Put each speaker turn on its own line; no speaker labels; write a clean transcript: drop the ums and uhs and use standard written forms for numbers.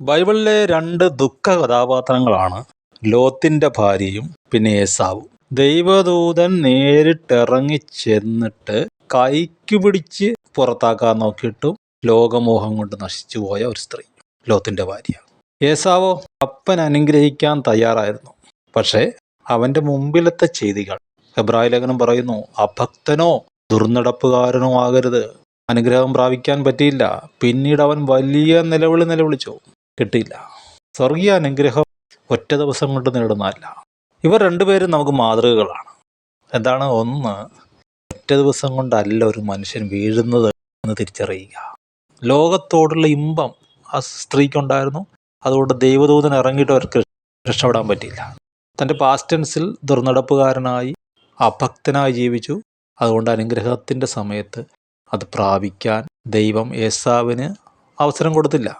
ബൈബിളിലെ രണ്ട് ദുഃഖ കഥാപാത്രങ്ങളാണ് ലോത്തിന്റെ ഭാര്യയും പിന്നെ ഏസാവും. ദൈവദൂതൻ നേരിട്ടിറങ്ങി ചെന്നിട്ട് കൈക്ക് പിടിച്ച് പുറത്താക്കാൻ നോക്കിയിട്ടും ലോകമോഹം കൊണ്ട് നശിച്ചുപോയ ഒരു സ്ത്രീ, ലോത്തിന്റെ ഭാര്യ. ഏസാവോ അപ്പൻ അനുഗ്രഹിക്കാൻ തയ്യാറായിരുന്നു. പക്ഷേ അവന്റെ മുമ്പിലത്തെ ചെയ്തികൾ, എബ്രായ ലേഖനം പറയുന്നു, അഭക്തനോ ദുർനടപ്പുകാരനോ ആകരുത്, അനുഗ്രഹം പ്രാപിക്കാൻ പറ്റിയില്ല. പിന്നീട് അവൻ വലിയ നിലവിളിച്ചു, കിട്ടിയില്ല. സ്വർഗീയ അനുഗ്രഹം ഒറ്റ ദിവസം കൊണ്ട് നേടുന്നതല്ല. ഇവർ രണ്ടുപേരും നമുക്ക് മാതൃകകളാണ്. എന്താണ്? ഒന്ന്, ഒറ്റ ദിവസം കൊണ്ടല്ല ഒരു മനുഷ്യൻ വീഴുന്നത് എന്ന് തിരിച്ചറിയുക. ലോകത്തോടുള്ള ഇമ്പം ആ സ്ത്രീക്കുണ്ടായിരുന്നു. അതുകൊണ്ട് ദൈവദൂതൻ ഇറങ്ങിയിട്ട് അവർക്ക് രക്ഷപ്പെടാൻ പറ്റിയില്ല. തൻ്റെ പാസ്റ്റ് ടെൻസിൽ ദുർനടപ്പുകാരനായി അഭക്തനായി ജീവിച്ചു. അതുകൊണ്ട് അനുഗ്രഹത്തിൻ്റെ സമയത്ത് അത് പ്രാപിക്കാൻ ദൈവം ഏസാവിന് അവസരം കൊടുത്തില്ല.